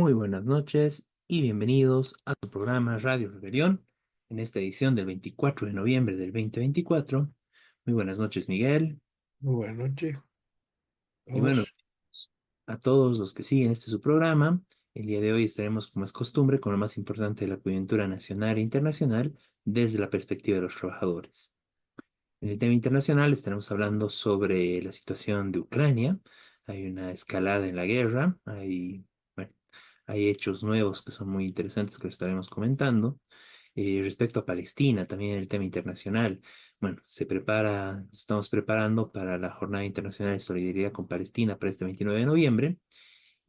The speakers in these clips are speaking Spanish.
Muy buenas noches y bienvenidos a tu programa Radio Rebelión en esta edición del 24 de noviembre del 2024. Muy buenas noches, Miguel. Muy buenas noches a Y bueno, todos. a todos los que siguen este su programa, el día de hoy estaremos, como es costumbre, con lo más importante de la coyuntura nacional e internacional desde la perspectiva de los trabajadores. En el tema internacional estaremos hablando sobre la situación de Ucrania. Hay una escalada en la guerra, bueno, hay hechos nuevos que son muy interesantes que lo estaremos comentando. Respecto a Palestina, también en el tema internacional, bueno, nos estamos preparando para la Jornada Internacional de Solidaridad con Palestina para este 29 de noviembre.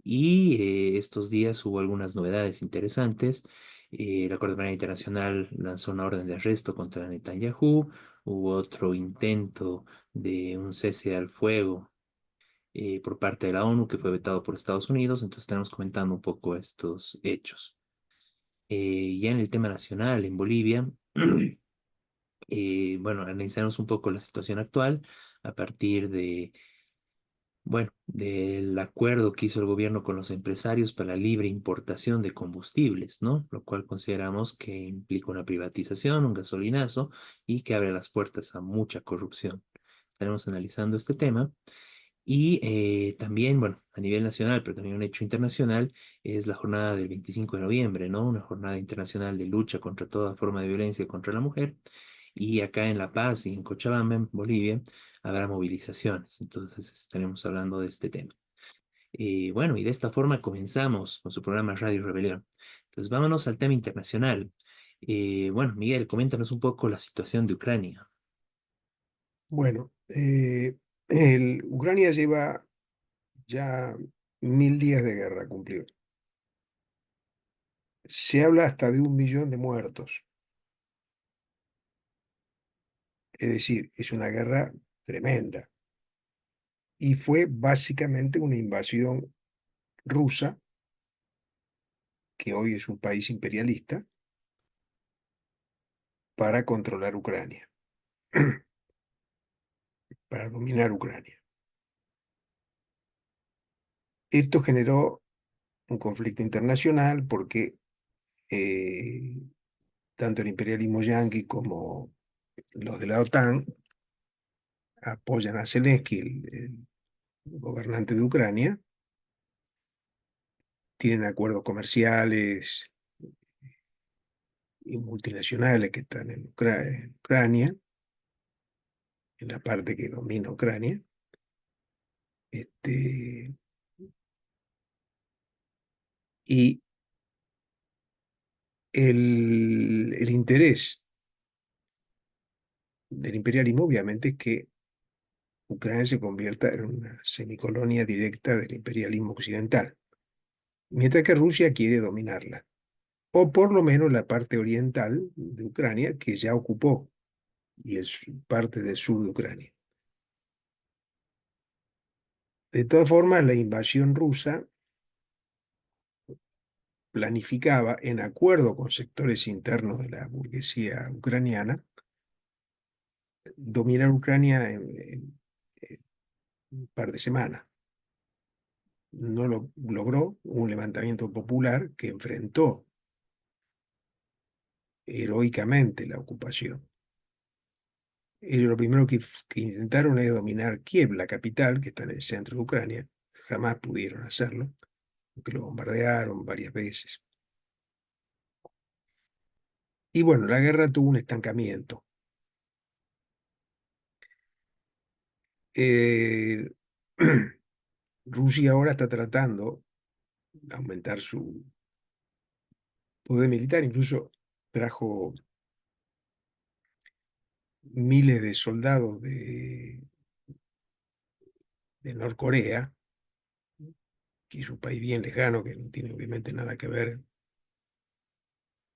Y estos días hubo algunas novedades interesantes. La Corte Penal Internacional lanzó una orden de arresto contra Netanyahu. Hubo otro intento de un cese al fuego por parte de la ONU que fue vetado por Estados Unidos. Entonces estamos comentando un poco estos hechos. Ya en el tema nacional, en Bolivia, bueno, analizaremos un poco la situación actual a partir de bueno, del acuerdo que hizo el gobierno con los empresarios para la libre importación de combustibles, ¿no? Lo cual consideramos que implica una privatización, un gasolinazo y que abre las puertas a mucha corrupción. Estaremos analizando este tema. Y también, bueno, a nivel nacional, pero también un hecho internacional, es la jornada del 25 de noviembre, ¿no? Una jornada internacional de lucha contra toda forma de violencia contra la mujer. Y acá en La Paz y en Cochabamba, en Bolivia, habrá movilizaciones. Entonces estaremos hablando de este tema. Bueno, y de esta forma comenzamos con su programa Radio Rebelión. Entonces vámonos al tema internacional. Bueno, Miguel, coméntanos un poco la situación de Ucrania. Bueno, Ucrania lleva ya 1000 días de guerra cumplido. Se habla hasta de 1 millón de muertos. Es decir, es una guerra tremenda. Y fue básicamente una invasión rusa, que hoy es un país imperialista, para controlar Ucrania, para dominar Ucrania. Esto generó un conflicto internacional porque eh, tanto el imperialismo yanqui como los de la OTAN apoyan a Zelensky, el gobernante de Ucrania, tienen acuerdos comerciales y multinacionales que están en Ucrania, en la parte que domina Ucrania. Este, y el interés del imperialismo, obviamente, es que Ucrania se convierta en una semicolonia directa del imperialismo occidental, mientras que Rusia quiere dominarla, o por lo menos la parte oriental de Ucrania, que ya ocupó, y es parte del sur de Ucrania. De todas formas, la invasión rusa planificaba, en acuerdo con sectores internos de la burguesía ucraniana, dominar Ucrania en un par de semanas. No lo logró, hubo un levantamiento popular que enfrentó heroicamente la ocupación. Ellos lo primero que intentaron es dominar Kiev, la capital, que está en el centro de Ucrania. Jamás pudieron hacerlo, porque lo bombardearon varias veces. Y bueno, la guerra tuvo un estancamiento. Eh, Rusia ahora está tratando de aumentar su poder militar, incluso trajo miles de soldados de Norcorea, que es un país bien lejano, que no tiene obviamente nada que ver,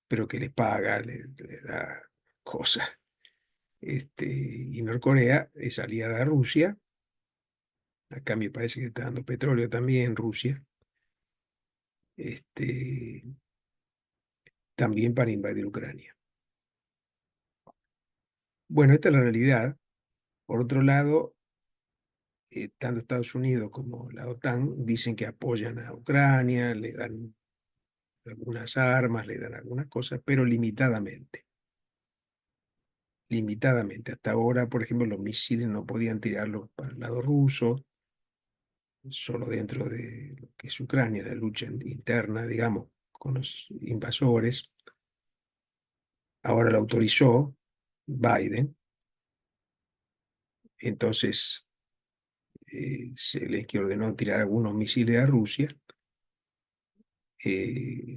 pero que les paga, les da cosas. Y Norcorea es aliada a Rusia, a cambio parece que está dando petróleo también Rusia, este, también para invadir Ucrania. Bueno, esta es la realidad. Por otro lado, tanto Estados Unidos como la OTAN dicen que apoyan a Ucrania, le dan algunas armas, le dan algunas cosas, pero limitadamente. Limitadamente. Hasta ahora, por ejemplo, los misiles no podían tirarlos para el lado ruso, solo dentro de lo que es Ucrania, la lucha interna, digamos, con los invasores. Ahora lo autorizó Biden, entonces Zelensky ordenó tirar algunos misiles a Rusia,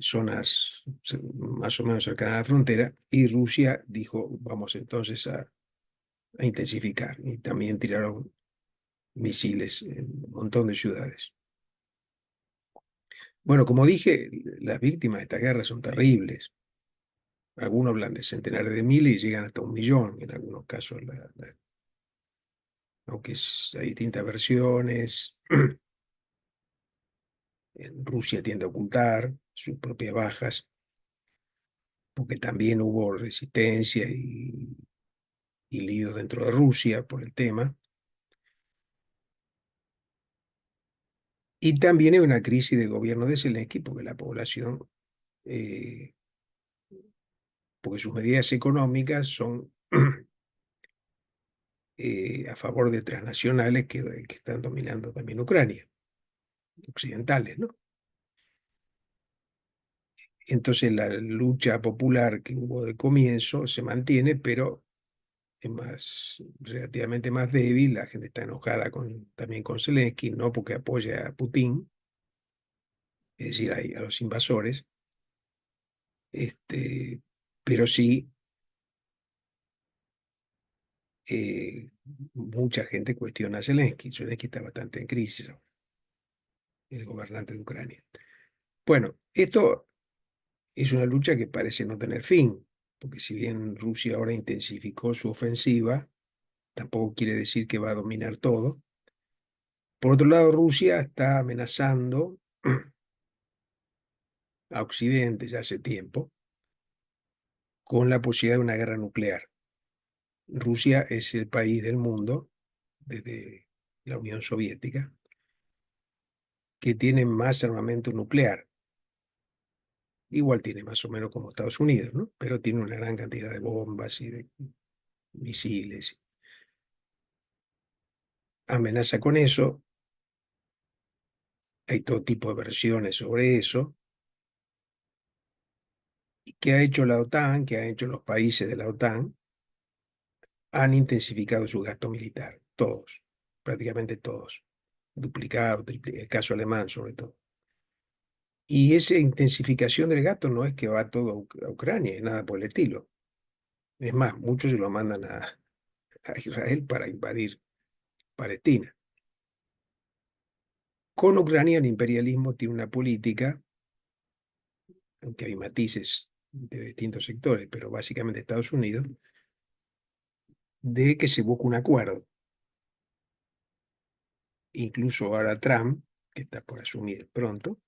zonas más o menos cercanas a la frontera, y Rusia dijo, vamos entonces a intensificar, y también tiraron misiles en un montón de ciudades. Bueno, como dije, las víctimas de esta guerra son terribles. Algunos hablan de centenares de miles y llegan hasta 1 millón en algunos casos, aunque hay distintas versiones. En Rusia tiende a ocultar sus propias bajas, porque también hubo resistencia y líos dentro de Rusia por el tema. Y también hay una crisis del gobierno de Zelensky, porque la población, eh, porque sus medidas económicas son a favor de transnacionales que están dominando también Ucrania, occidentales, ¿no? Entonces la lucha popular que hubo de comienzo se mantiene, pero es relativamente más débil. La gente está enojada también con Zelensky, no porque apoya a Putin, es decir, a los invasores, este, pero sí eh, mucha gente cuestiona a Zelensky. Zelensky está bastante en crisis ahora, el gobernante de Ucrania. Bueno, esto es una lucha que parece no tener fin, porque si bien Rusia ahora intensificó su ofensiva, tampoco quiere decir que va a dominar todo. Por otro lado, Rusia está amenazando a Occidente ya hace tiempo con la posibilidad de una guerra nuclear. Rusia es el país del mundo, desde la Unión Soviética, que tiene más armamento nuclear. Igual tiene más o menos como Estados Unidos, ¿no? Pero tiene una gran cantidad de bombas y de misiles. Amenaza con eso. Hay todo tipo de versiones sobre eso. ¿Y qué ha hecho la OTAN? ¿Qué han hecho los países de la OTAN? Han intensificado su gasto militar. Todos, prácticamente todos. Duplicado, el caso alemán sobre todo. Y esa intensificación del gasto no es que va todo a Ucrania, nada por el estilo. Es más, muchos se lo mandan a Israel para invadir Palestina. Con Ucrania el imperialismo tiene una política, aunque hay matices de distintos sectores, pero básicamente Estados Unidos, de que se busque un acuerdo. Incluso ahora Trump, que está por asumir pronto,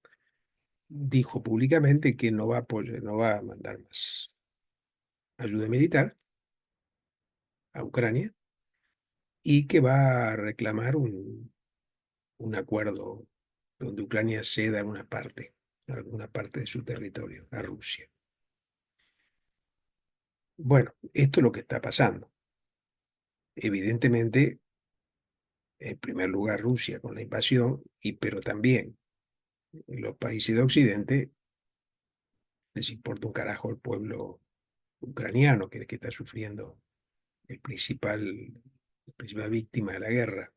dijo públicamente que no va a no va a mandar más ayuda militar a Ucrania y que va a reclamar un acuerdo donde Ucrania ceda alguna parte de su territorio a Rusia. Bueno, esto es lo que está pasando. Evidentemente, en primer lugar Rusia con la invasión, pero también los países de Occidente les importa un carajo el pueblo ucraniano, que es el que está sufriendo la principal víctima de la guerra.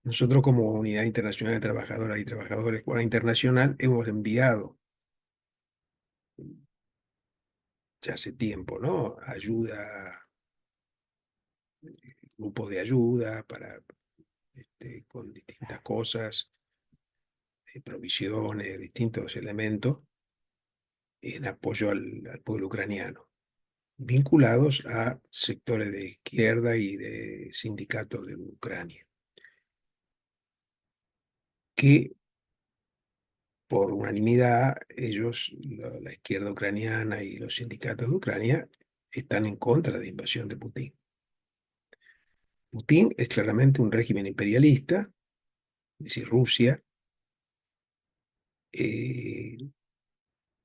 Nosotros como Unidad Internacional de Trabajadoras y Trabajadores Escuela Internacional hemos enviado ya hace tiempo, ¿no? Ayuda, grupos de ayuda con distintas cosas, provisiones, distintos elementos en apoyo al pueblo ucraniano, vinculados a sectores de izquierda y de sindicatos de Ucrania, que por unanimidad ellos, la izquierda ucraniana y los sindicatos de Ucrania, están en contra de la invasión de Putin. Putin es claramente un régimen imperialista, es decir, Rusia eh,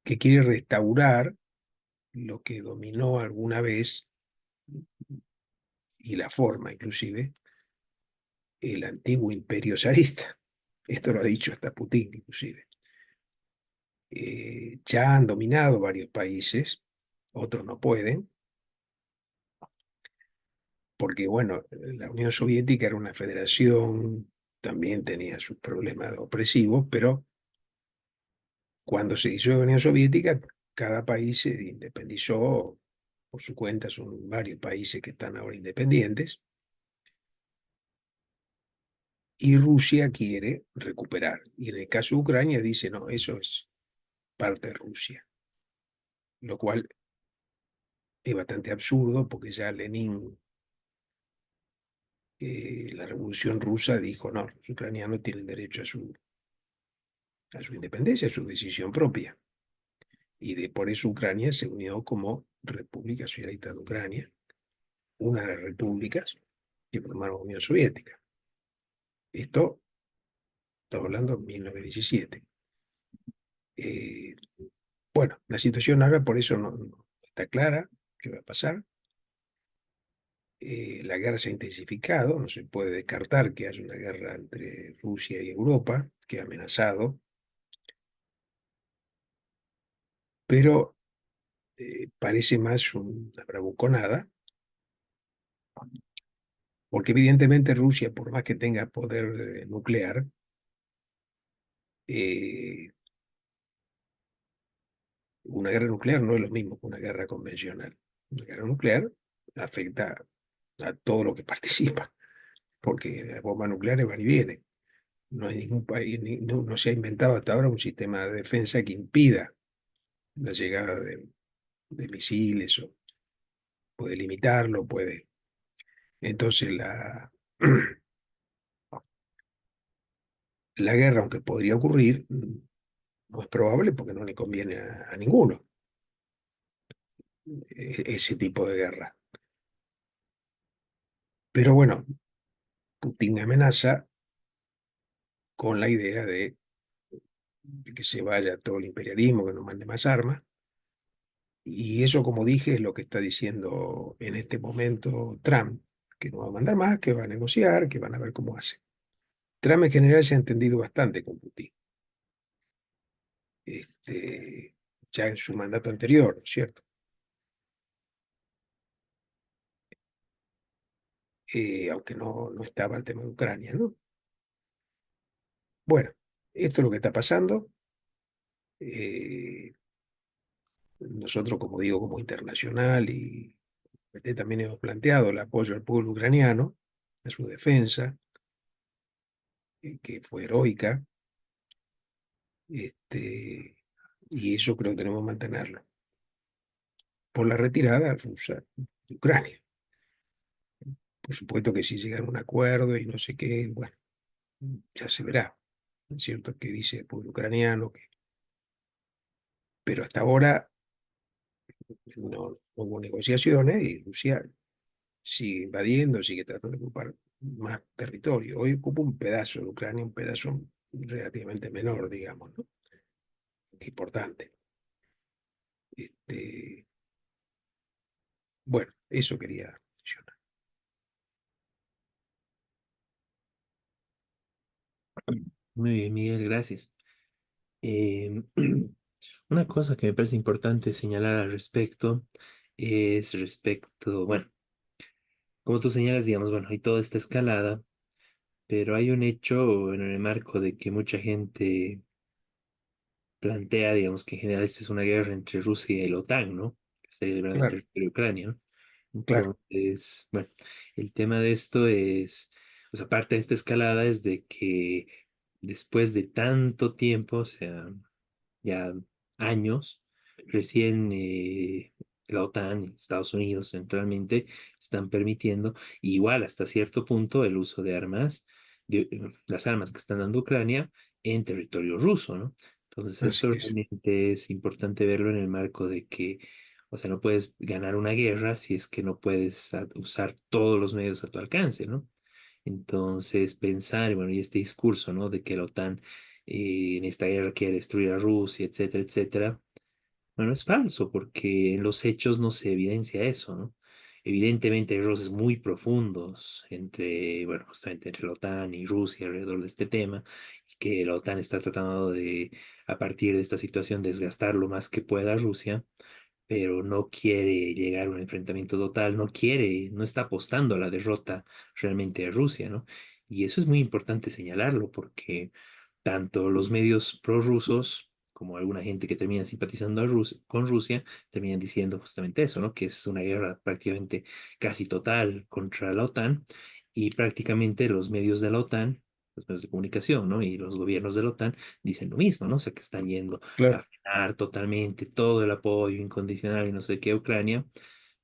que quiere restaurar lo que dominó alguna vez, y la forma inclusive, el antiguo imperio zarista. Esto lo ha dicho hasta Putin, inclusive. Ya han dominado varios países, otros no pueden, porque, bueno, la Unión Soviética era una federación, también tenía sus problemas opresivos, pero cuando se hizo la Unión Soviética, cada país se independizó por su cuenta. Son varios países que están ahora independientes, y Rusia quiere recuperar. Y en el caso de Ucrania dice, no, eso es parte de Rusia, lo cual es bastante absurdo porque ya Lenin, la Revolución Rusa, dijo, no, los ucranianos tienen derecho a su independencia, a su decisión propia. Por eso Ucrania se unió como República Socialista de Ucrania, una de las repúblicas que formaron la Unión Soviética. Esto, estamos hablando de 1917. Eh, bueno, la situación ahora por eso no está clara qué va a pasar. La guerra se ha intensificado, no se puede descartar que haya una guerra entre Rusia y Europa, que ha amenazado, pero parece más una bravuconada, porque evidentemente Rusia, por más que tenga poder nuclear, eh, una guerra nuclear no es lo mismo que una guerra convencional. Una guerra nuclear afecta a todo lo que participa, porque las bombas nucleares van y vienen. No hay ningún país, no se ha inventado hasta ahora un sistema de defensa que impida la llegada de misiles, o puede limitarlo, puede. Entonces la guerra, aunque podría ocurrir, no es probable porque no le conviene a ninguno ese tipo de guerra. Pero bueno, Putin amenaza con la idea de que se vaya todo el imperialismo, que nos mande más armas. Y eso, como dije, es lo que está diciendo en este momento Trump, que no va a mandar más, que va a negociar, que van a ver cómo hace. Trump en general se ha entendido bastante con Putin, este, ya en su mandato anterior, ¿no es cierto? Aunque no estaba el tema de Ucrania, ¿no? Bueno, esto es lo que está pasando. Eh, Nosotros, como digo, como internacional, y también hemos planteado el apoyo al pueblo ucraniano, a su defensa, que fue heroica, y eso creo que tenemos que mantenerlo. Por la retirada rusa de Ucrania. Por supuesto que si llegan a un acuerdo y no sé qué, bueno, ya se verá. Es cierto que dice el pueblo ucraniano que, pero hasta ahora no hubo negociaciones, y Rusia sigue invadiendo, sigue tratando de ocupar más territorio. Hoy ocupa un pedazo de Ucrania, un pedazo relativamente menor, digamos, ¿no? Que importante. Este, bueno, eso quería mencionar. Muy bien, Miguel, gracias. Em, una cosa que me parece importante señalar al respecto es respecto, bueno, como tú señalas, digamos, bueno, hay toda esta escalada, pero hay un hecho en el marco de que mucha gente plantea, digamos, que en general esta es una guerra entre Rusia y la OTAN, ¿no? Que está librando el Claro, territorio de Ucrania, ¿no? claro, Entonces, bueno, el tema de esto es, o sea, parte de esta escalada es de que después de tanto tiempo, o sea, ya años, recién la OTAN, Estados Unidos centralmente, están permitiendo, igual hasta cierto punto, el uso de armas, las armas que están dando Ucrania en territorio ruso, ¿no? Entonces, así esto es, realmente es importante verlo en el marco de que, o sea, no puedes ganar una guerra si es que no puedes usar todos los medios a tu alcance, ¿no? Entonces, pensar, bueno, y este discurso, ¿no? De que la OTAN en esta guerra quiere destruir a Rusia, etcétera, etcétera. Bueno, es falso porque en los hechos no se evidencia eso, ¿no? Evidentemente hay roces muy profundos entre, bueno, justamente entre la OTAN y Rusia alrededor de este tema, y que la OTAN está tratando de, a partir de esta situación, desgastar lo más que pueda a Rusia, pero no quiere llegar a un enfrentamiento total, no quiere, no está apostando a la derrota realmente de Rusia, ¿no? Y eso es muy importante señalarlo porque tanto los medios prorrusos como alguna gente que termina simpatizando con Rusia terminan diciendo justamente eso, ¿no? Que es una guerra prácticamente casi total contra la OTAN y prácticamente los medios de la OTAN, los medios de comunicación, ¿no? Y los gobiernos de la OTAN dicen lo mismo, ¿no? O sea, que están yendo a Claro, frenar totalmente todo el apoyo incondicional y no sé qué a Ucrania,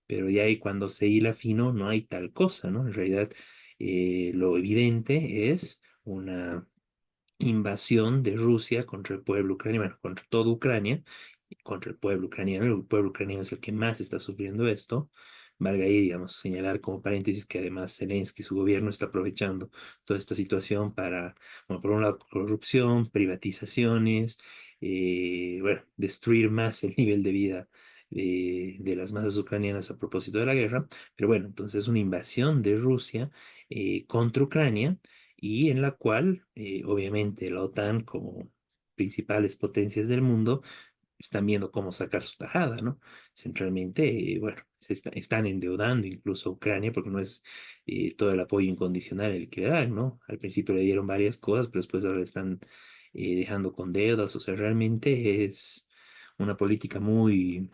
pero ya ahí cuando se hila fino no hay tal cosa, ¿no? En realidad, lo evidente es una invasión de Rusia contra el pueblo ucraniano, bueno, contra toda Ucrania, y contra el pueblo ucraniano es el que más está sufriendo esto. Valga ahí, digamos, señalar como paréntesis que además Zelensky, su gobierno, está aprovechando toda esta situación para, bueno, por un lado, corrupción, privatizaciones, bueno, destruir más el nivel de vida de las masas ucranianas a propósito de la guerra. Pero bueno, entonces una invasión de Rusia contra Ucrania y en la cual, obviamente, la OTAN como principales potencias del mundo están viendo cómo sacar su tajada, ¿no? Centralmente, bueno, están endeudando incluso a Ucrania porque no es todo el apoyo incondicional el que le dan, ¿no? Al principio le dieron varias cosas, pero después ahora le están dejando con deudas, o sea, realmente es una política muy,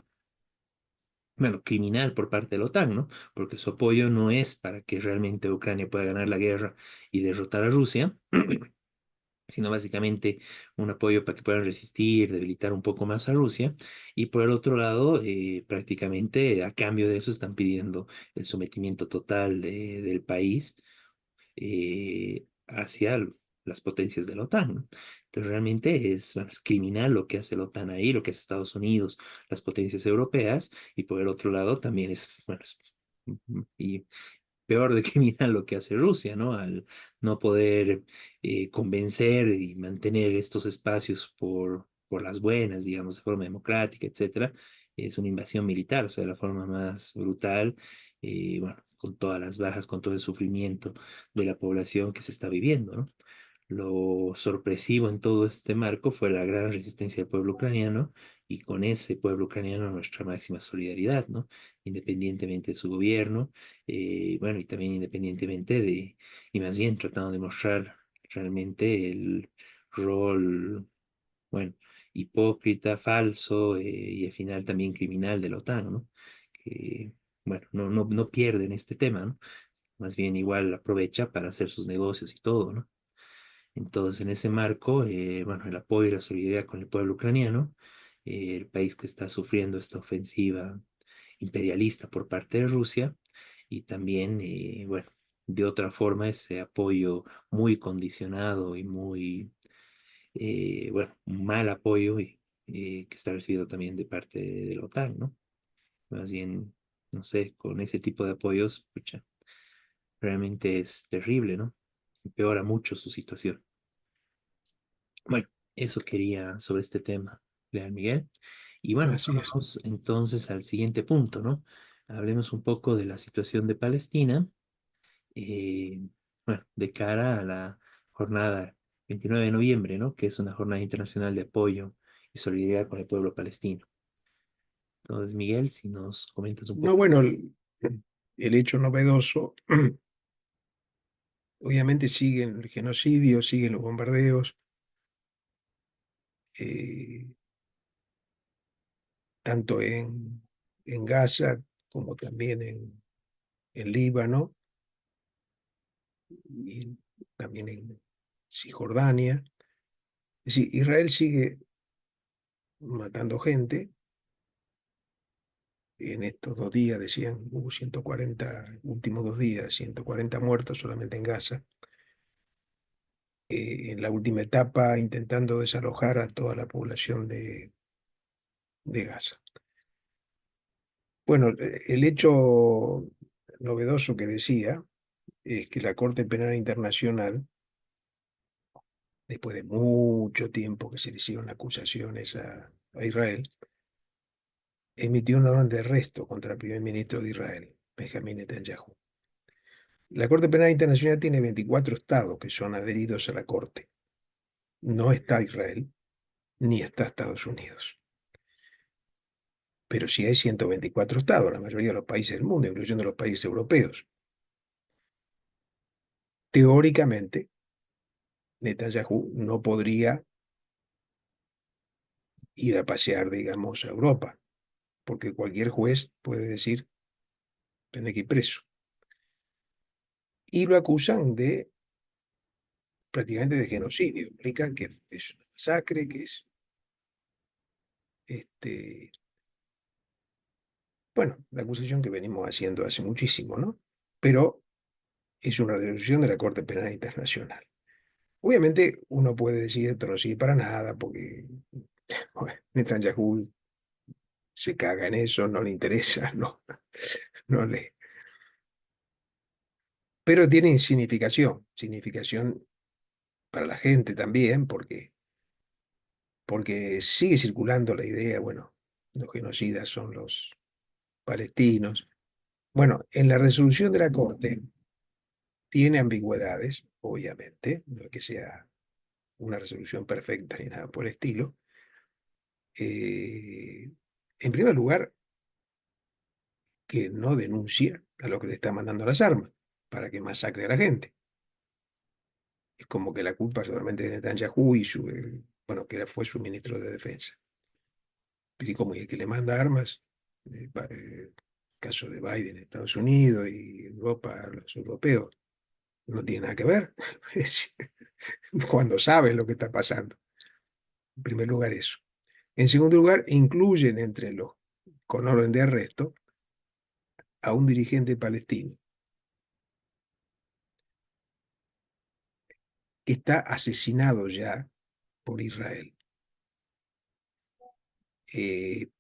bueno, criminal por parte de la OTAN, ¿no? Porque su apoyo no es para que realmente Ucrania pueda ganar la guerra y derrotar a Rusia, sino básicamente un apoyo para que puedan resistir, debilitar un poco más a Rusia. Y por el otro lado, prácticamente a cambio de eso están pidiendo el sometimiento total del país hacia las potencias de la OTAN, ¿no? Entonces realmente es, bueno, es criminal lo que hace la OTAN ahí, lo que hace Estados Unidos, las potencias europeas, y por el otro lado también es, bueno, y peor de criminal lo que hace Rusia, ¿no? Al no poder convencer y mantener estos espacios por las buenas, digamos, de forma democrática, etcétera, es una invasión militar, o sea, de la forma más brutal, bueno, con todas las bajas, con todo el sufrimiento de la población que se está viviendo, ¿no? Lo sorpresivo en todo este marco fue la gran resistencia del pueblo ucraniano y con ese pueblo ucraniano nuestra máxima solidaridad, ¿no? Independientemente de su gobierno, bueno, y también independientemente de, y más bien tratando de mostrar realmente el rol, bueno, hipócrita, falso, y al final también criminal de la OTAN, ¿no? Que, bueno, no pierden este tema, ¿no? Más bien igual aprovecha para hacer sus negocios y todo, ¿no? Entonces, en ese marco, bueno, el apoyo y la solidaridad con el pueblo ucraniano, el país que está sufriendo esta ofensiva imperialista por parte de Rusia, y también, bueno, de otra forma, ese apoyo muy condicionado y muy, bueno, un mal apoyo que está recibido también de parte de la OTAN, ¿no? Más bien, no sé, con ese tipo de apoyos, pucha, realmente es terrible, ¿no? Empeora mucho su situación. Bueno, eso quería sobre este tema, Leal Miguel. Y bueno, así es. vamos entonces al siguiente punto, ¿no? Hablemos un poco de la situación de Palestina, eh, bueno, de cara a la jornada 29 de noviembre, ¿no? Que es una jornada internacional de apoyo y solidaridad con el pueblo palestino. Entonces, Miguel, si nos comentas un No, poco. bueno, el hecho novedoso, obviamente siguen el genocidio, siguen los bombardeos, eh, tanto en Gaza como también en Líbano y también en Cisjordania. Es decir, Israel sigue matando gente. En estos 2 días, decían, hubo 140, últimos 2 días, 140 muertos solamente en Gaza. En la última etapa, intentando desalojar a toda la población de Gaza. Bueno, el hecho novedoso que decía es que la Corte Penal Internacional después de mucho tiempo que se le hicieron acusaciones a Israel, emitió una orden de arresto contra el primer ministro de Israel, Benjamín Netanyahu. La Corte Penal Internacional tiene 24 estados que son adheridos a la Corte. No está Israel, ni está Estados Unidos. Pero sí hay 124 estados, la mayoría de los países del mundo, incluyendo los países europeos. Teóricamente, Netanyahu no podría ir a pasear, digamos, a Europa, porque cualquier juez puede decir, tiene que ir preso. Y lo acusan de prácticamente de genocidio. Implican que es una masacre, que es, este, bueno, la acusación que venimos haciendo hace muchísimo, ¿no? Pero es una resolución de la Corte Penal Internacional. Obviamente uno puede decir esto no sirve para nada porque bueno, Netanyahu se caga en eso, no le interesa, no, no le... Pero tiene significación para la gente también, porque sigue circulando la idea, bueno, los genocidas son los palestinos. Bueno, en la resolución de la Corte tiene ambigüedades, obviamente, no es que sea una resolución perfecta ni nada por el estilo. Eh, en primer lugar, que no denuncia a los que le están mandando las armas para que masacre a la gente. Es como que la culpa solamente de Netanyahu y su, bueno, fue su ministro de Defensa. Pero y como el que le manda armas, caso de Biden, Estados Unidos y Europa, los europeos, no tiene nada que ver. Cuando saben lo que está pasando. En primer lugar, eso. En segundo lugar, incluyen entre los con orden de arresto a un dirigente palestino que está asesinado ya por Israel,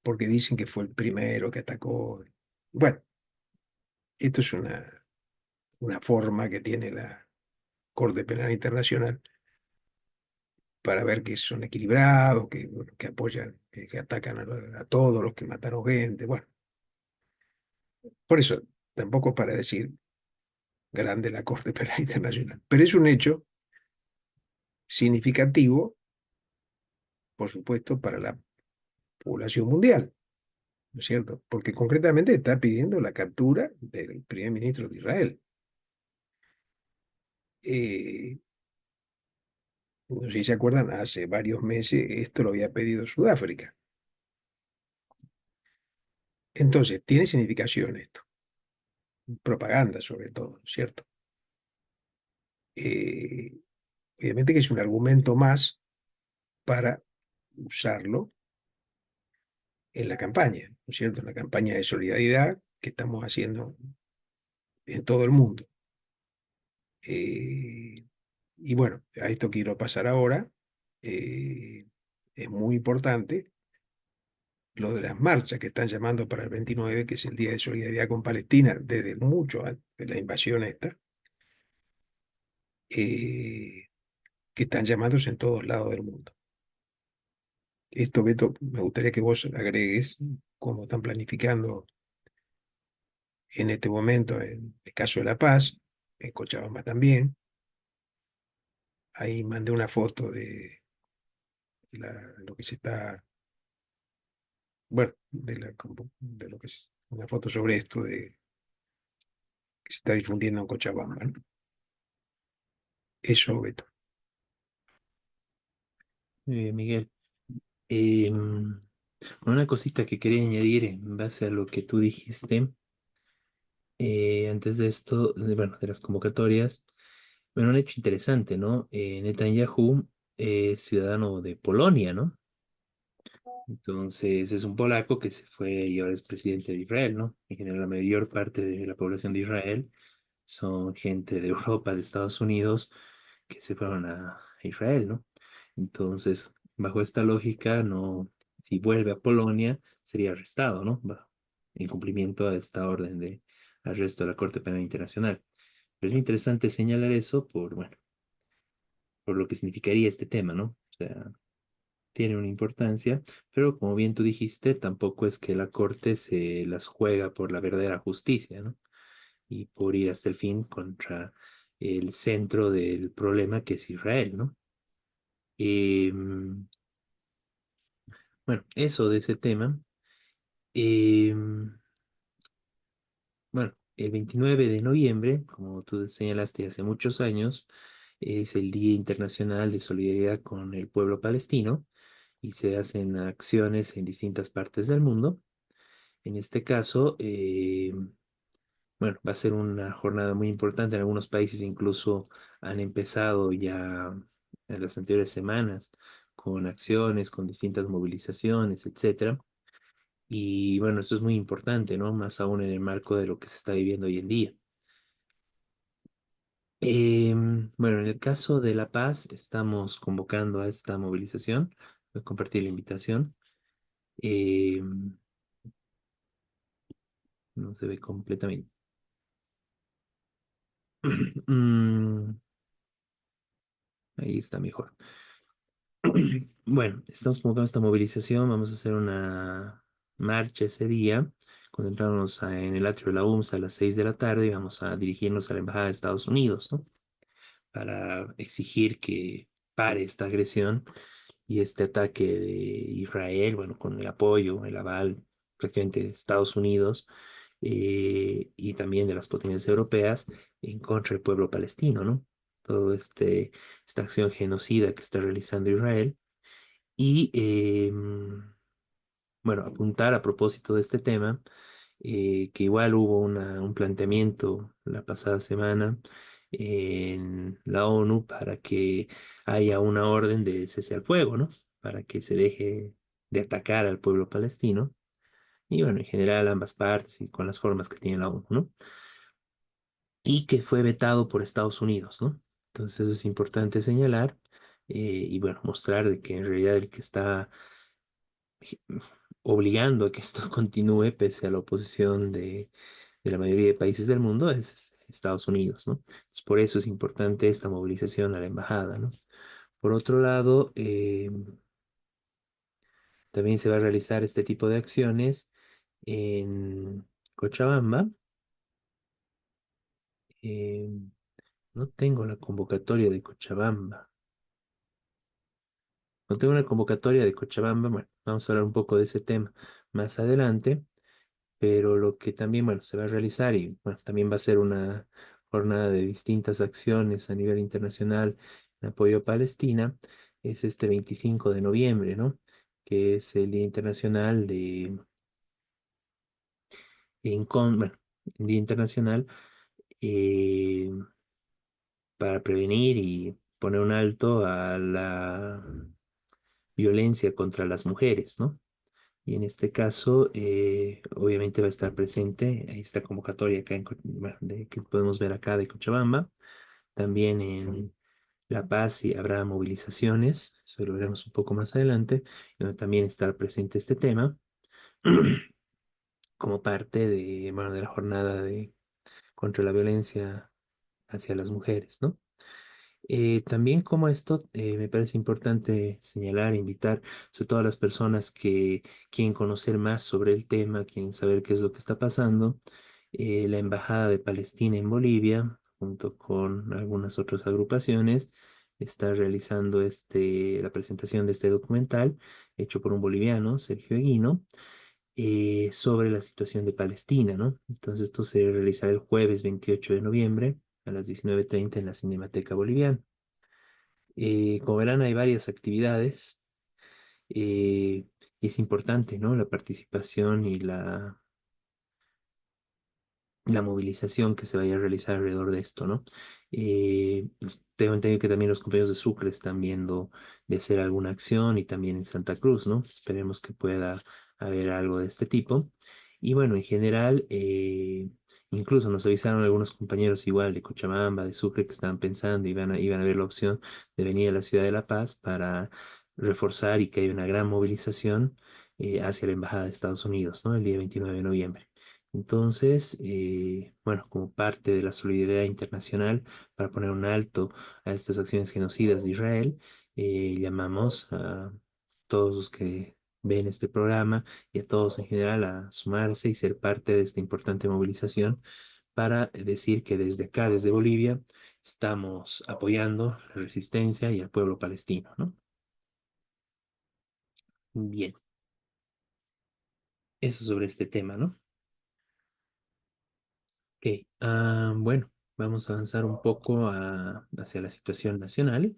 porque dicen que fue el primero que atacó. Bueno, esto es una forma que tiene la Corte Penal Internacional para ver que son equilibrados, que, bueno, que apoyan, que atacan a todos los que mataron gente. Bueno, por eso tampoco es para decir grande la Corte Penal Internacional, pero es un hecho significativo, por supuesto, para la población mundial, ¿no es cierto? Porque concretamente está pidiendo la captura del primer ministro de Israel. Eh, no sé si se acuerdan, hace varios meses esto lo había pedido Sudáfrica. Entonces, tiene significación esto, propaganda sobre todo, ¿no es cierto? Eh, obviamente que es un argumento más para usarlo en la campaña, ¿no es cierto? En la campaña de solidaridad que estamos haciendo en todo el mundo. Eh, y bueno, a esto quiero pasar ahora. Eh, es muy importante lo de las marchas que están llamando para el 29, que es el Día de Solidaridad con Palestina, desde mucho antes de la invasión esta, que están llamándose en todos lados del mundo. Esto, Beto, me gustaría que vos agregues cómo están planificando en este momento, en el caso de La Paz, en Cochabamba también. Ahí mandé una foto de lo que se está, bueno, de lo que es una foto sobre esto que se está difundiendo en Cochabamba, ¿no? Eso, Beto. Muy bien, Miguel. Em, una cosita que quería añadir en base a lo que tú dijiste antes de esto, bueno, de las convocatorias, bueno, un hecho interesante, ¿no? Netanyahu es ciudadano de Polonia, ¿no? Entonces es un polaco que se fue y ahora es presidente de Israel, ¿no? En general, la mayor parte de la población de Israel son gente de Europa, de Estados Unidos, que se fueron a Israel, ¿no? Entonces, bajo esta lógica, no, si vuelve a Polonia, sería arrestado, ¿no? En cumplimiento a esta orden de arresto de la Corte Penal Internacional. Pero es muy interesante señalar eso por, bueno, por lo que significaría este tema, ¿no? O sea, tiene una importancia, pero como bien tú dijiste, tampoco es que la Corte se las juega por la verdadera justicia, ¿no? Y por ir hasta el fin contra el centro del problema que es Israel, ¿no? Em, bueno, eso de ese tema. Em, bueno, el 29 de noviembre, como tú señalaste hace muchos años, es el Día Internacional de Solidaridad con el pueblo palestino y se hacen acciones en distintas partes del mundo. En este caso, bueno, va a ser una jornada muy importante. En algunos países incluso han empezado ya en las anteriores semanas con acciones, con distintas movilizaciones, etcétera. Y bueno, esto es muy importante, ¿no? Más aún en el marco de lo que se está viviendo hoy en día. Bueno, en el caso de La Paz, estamos convocando a esta movilización. Voy a compartir la invitación. Em, no se ve completamente. Mm, ahí está mejor. Bueno, estamos convocando esta movilización. Vamos a hacer una marcha ese día, concentrarnos en el atrio de la UMSA a las 6 de la tarde y vamos a dirigirnos a la Embajada de Estados Unidos, ¿no? Para exigir que pare esta agresión y este ataque de Israel, bueno, con el apoyo, el aval prácticamente de Estados Unidos y también de las potencias europeas en contra del pueblo palestino, ¿no? Todo esta acción genocida que está realizando Israel. Y bueno, apuntar a propósito de este tema, que igual hubo un planteamiento la pasada semana en la ONU para que haya una orden de cese al fuego, ¿no? Para que se deje de atacar al pueblo palestino. Y bueno, en general ambas partes y con las formas que tiene la ONU, ¿no? Y que fue vetado por Estados Unidos, ¿no? Entonces eso es importante señalar y bueno, mostrar de que en realidad el que está obligando a que esto continúe pese a la oposición de la mayoría de países del mundo es Estados Unidos, ¿no? Entonces, por eso es importante esta movilización a la embajada, ¿no? Por otro lado, también se va a realizar este tipo de acciones en Cochabamba. Eh, no tengo la convocatoria de Cochabamba. No tengo una convocatoria de Cochabamba. Bueno, vamos a hablar un poco de ese tema más adelante. Pero lo que también, bueno, se va a realizar y bueno, también va a ser una jornada de distintas acciones a nivel internacional en apoyo a Palestina, es este 25 de noviembre, ¿no? Que es el Día Internacional bueno, el Día Internacional eh, para prevenir y poner un alto a la violencia contra las mujeres, ¿no? Y en este caso, obviamente va a estar presente esta convocatoria acá bueno, que podemos ver acá de Cochabamba. También en La Paz y habrá movilizaciones, eso lo veremos un poco más adelante, donde también estará presente este tema como parte de, bueno, de la jornada contra la violencia hacia las mujeres, ¿no? También como esto, me parece importante señalar, invitar, sobre todo a las personas que quieren conocer más sobre el tema, quieren saber qué es lo que está pasando. La Embajada de Palestina en Bolivia, junto con algunas otras agrupaciones, está realizando la presentación de este documental hecho por un boliviano, Sergio Eguino, sobre la situación de Palestina, ¿no? Entonces esto se realizará el jueves 28 de noviembre a las 19:30 en la Cinemateca Boliviana. Como verán, hay varias actividades y es importante, ¿no? La participación y la movilización que se vaya a realizar alrededor de esto, ¿no? Pues, tengo entendido que también los compañeros de Sucre están viendo de hacer alguna acción y también en Santa Cruz, ¿no? Esperemos que pueda haber algo de este tipo. Y bueno, en general, incluso nos avisaron algunos compañeros igual de Cochabamba, de Sucre, que estaban pensando y iban a ver la opción de venir a la ciudad de La Paz para reforzar y que haya una gran movilización hacia la Embajada de Estados Unidos, ¿no? El día 29 de noviembre. Entonces, bueno, como parte de la solidaridad internacional para poner un alto a estas acciones genocidas de Israel, llamamos a todos los que ven este programa y a todos en general a sumarse y ser parte de esta importante movilización para decir que desde acá, desde Bolivia, estamos apoyando la resistencia y al pueblo palestino, ¿no? Bien, eso sobre este tema, ¿no? Ok, bueno, vamos a avanzar un poco hacia la situación nacional.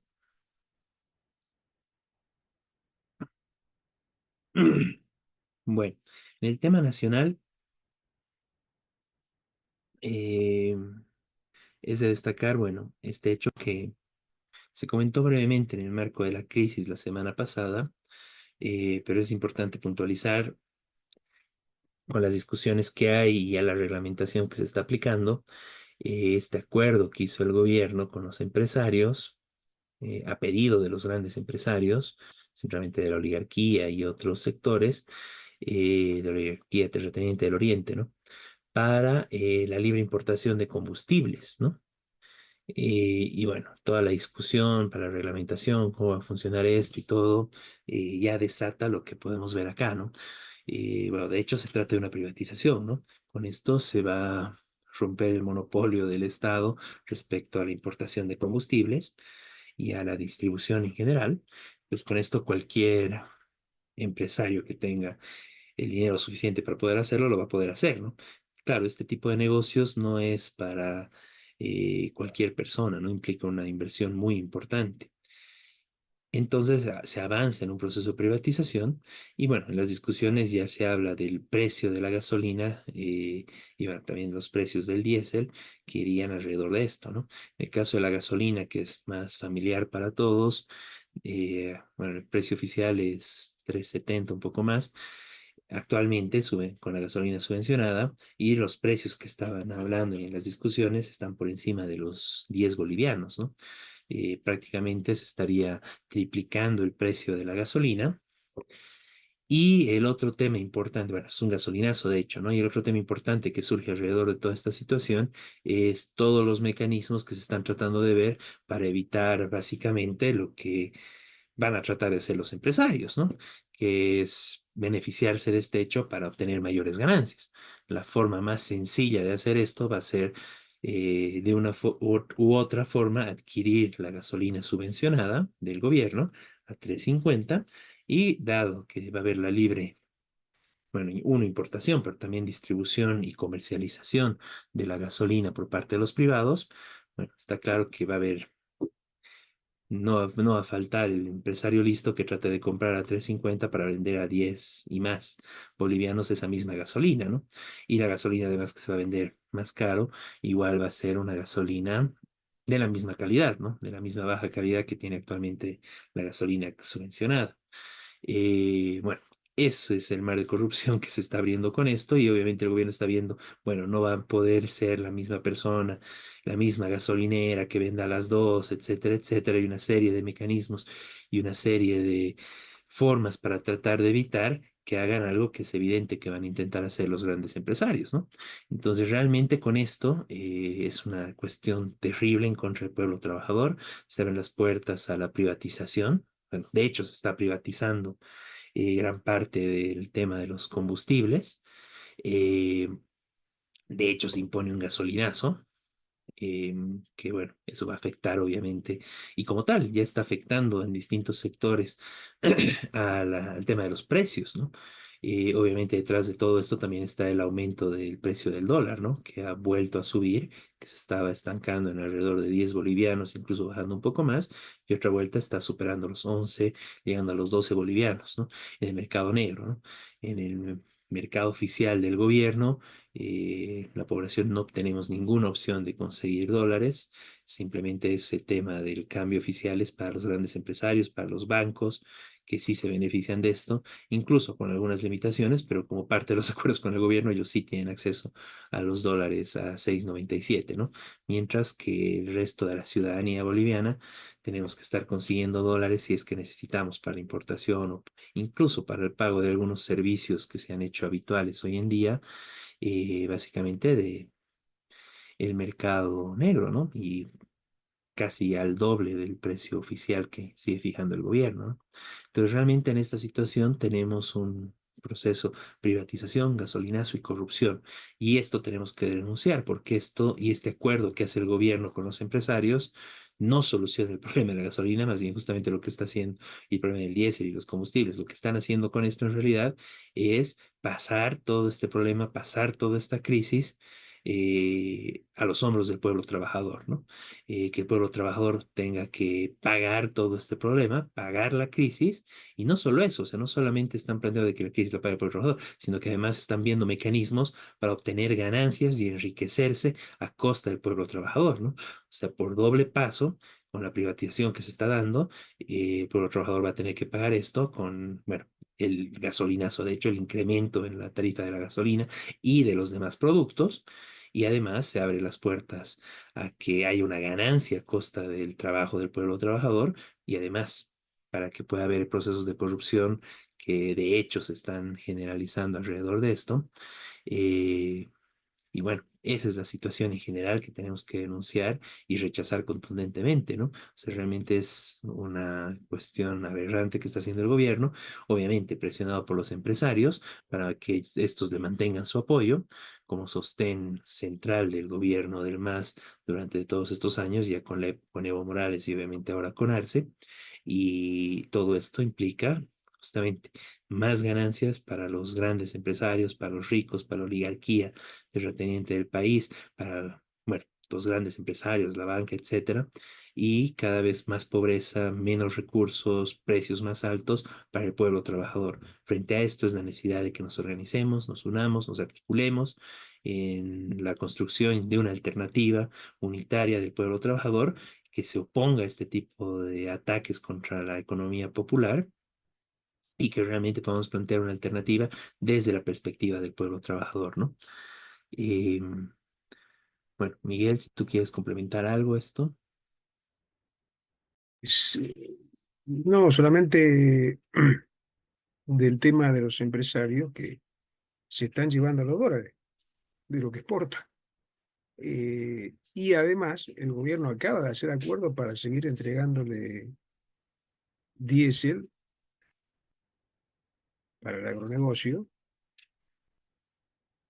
Bueno, en el tema nacional eh, es de destacar, bueno, este hecho que se comentó brevemente en el marco de la crisis la semana pasada, pero es importante puntualizar con las discusiones que hay y a la reglamentación que se está aplicando, este acuerdo que hizo el gobierno con los empresarios, a pedido de los grandes empresarios, simplemente de la oligarquía y otros sectores, de la oligarquía terrateniente del Oriente, ¿no? Para la libre importación de combustibles, ¿no? Y bueno, toda la discusión para la reglamentación, cómo va a funcionar esto y todo, ya desata lo que podemos ver acá, ¿no? Bueno, de hecho se trata de una privatización, ¿no? Con esto se va a romper el monopolio del Estado respecto a la importación de combustibles y a la distribución en general. Pues con esto cualquier empresario que tenga el dinero suficiente para poder hacerlo, lo va a poder hacer, ¿no? Claro, este tipo de negocios no es para cualquier persona, ¿no? Implica una inversión muy importante. Entonces se avanza en un proceso de privatización y bueno, en las discusiones ya se habla del precio de la gasolina y bueno, también los precios del diésel que irían alrededor de esto, ¿no? En el caso de la gasolina, que es más familiar para todos, bueno, el precio oficial es 3.70 un poco más. Actualmente suben con la gasolina subvencionada y los precios que estaban hablando y en las discusiones están por encima de los 10 bolivianos, ¿no? Prácticamente se estaría triplicando el precio de la gasolina. Y el otro tema importante, bueno, es un gasolinazo de hecho, ¿no? Y el otro tema importante que surge alrededor de toda esta situación es todos los mecanismos que se están tratando de ver para evitar básicamente lo que van a tratar de hacer los empresarios, ¿no? Que es beneficiarse de este hecho para obtener mayores ganancias. La forma más sencilla de hacer esto va a ser de una u otra forma adquirir la gasolina subvencionada del gobierno a 3.50 y dado que va a haber la libre, bueno, uno, importación, pero también distribución y comercialización de la gasolina por parte de los privados, bueno, está claro que va a haber no va a faltar el empresario listo que trate de comprar a 3.50 para vender a 10 y más bolivianos esa misma gasolina, ¿no? Y la gasolina además que se va a vender más caro, igual va a ser una gasolina de la misma calidad, ¿no? De la misma baja calidad que tiene actualmente la gasolina subvencionada. Bueno, eso es el mar de corrupción que se está abriendo con esto y obviamente el gobierno está viendo, bueno, no va a poder ser la misma persona, la misma gasolinera que venda las dos, etcétera, etcétera. Hay una serie de mecanismos y una serie de formas para tratar de evitar que hagan algo que es evidente que van a intentar hacer los grandes empresarios, ¿no? Entonces, realmente con esto es una cuestión terrible en contra del pueblo trabajador. Se abren las puertas a la privatización. Bueno, de hecho, se está privatizando gran parte del tema de los combustibles. Eh, de hecho, se impone un gasolinazo, que bueno, eso va a afectar obviamente, y como tal, ya está afectando en distintos sectores al tema de los precios, ¿no? Obviamente detrás de todo esto también está el aumento del precio del dólar, ¿no? Que ha vuelto a subir, que se estaba estancando en alrededor de 10 bolivianos, incluso bajando un poco más, y otra vuelta está superando los 11, llegando a los 12 bolivianos, ¿no? En el mercado negro, ¿no? En el mercado oficial del gobierno, la población no obtenemos ninguna opción de conseguir dólares, simplemente ese tema del cambio oficial es para los grandes empresarios, para los bancos, que sí se benefician de esto, incluso con algunas limitaciones, pero como parte de los acuerdos con el gobierno, ellos sí tienen acceso a los dólares a 6.97, ¿no? Mientras que el resto de la ciudadanía boliviana tenemos que estar consiguiendo dólares si es que necesitamos para la importación o incluso para el pago de algunos servicios que se han hecho habituales hoy en día básicamente de el mercado negro, ¿no? Y casi al doble del precio oficial que sigue fijando el gobierno, ¿no? Entonces, realmente en esta situación tenemos un proceso privatización, gasolinazo y corrupción. Y esto tenemos que denunciar porque esto y este acuerdo que hace el gobierno con los empresarios no soluciona el problema de la gasolina, más bien justamente lo que está haciendo y el problema del diésel y los combustibles. Lo que están haciendo con esto en realidad es pasar todo este problema, pasar toda esta crisis a los hombros del pueblo trabajador, ¿no? Que el pueblo trabajador tenga que pagar todo este problema, pagar la crisis, y no solo eso, o sea, no solamente están planteando de que la crisis la pague el pueblo trabajador, sino que además están viendo mecanismos para obtener ganancias y enriquecerse a costa del pueblo trabajador, ¿no? O sea, por doble paso, con la privatización que se está dando, el pueblo trabajador va a tener que pagar esto con, bueno, el gasolinazo, de hecho, el incremento en la tarifa de la gasolina y de los demás productos. Y además se abre las puertas a que haya una ganancia a costa del trabajo del pueblo trabajador y además para que pueda haber procesos de corrupción que de hecho se están generalizando alrededor de esto. Eh, y bueno, esa es la situación en general que tenemos que denunciar y rechazar contundentemente, ¿no? O sea, realmente es una cuestión aberrante que está haciendo el gobierno, obviamente presionado por los empresarios para que estos le mantengan su apoyo como sostén central del gobierno del MAS durante todos estos años, ya con Evo Morales y obviamente ahora con Arce. Y todo esto implica justamente más ganancias para los grandes empresarios, para los ricos, para la oligarquía terrateniente del país, para, bueno, los grandes empresarios, la banca, etcétera, y cada vez más pobreza, menos recursos, precios más altos para el pueblo trabajador. Frente a esto es la necesidad de que nos organicemos, nos unamos, nos articulemos en la construcción de una alternativa unitaria del pueblo trabajador que se oponga a este tipo de ataques contra la economía popular y que realmente podamos plantear una alternativa desde la perspectiva del pueblo trabajador, ¿no? Eh, bueno, Miguel, si tú quieres complementar algo a esto. Sí. No, solamente del tema de los empresarios que se están llevando los dólares de lo que exporta. Y además, el gobierno acaba de hacer acuerdos para seguir entregándole diésel para el agronegocio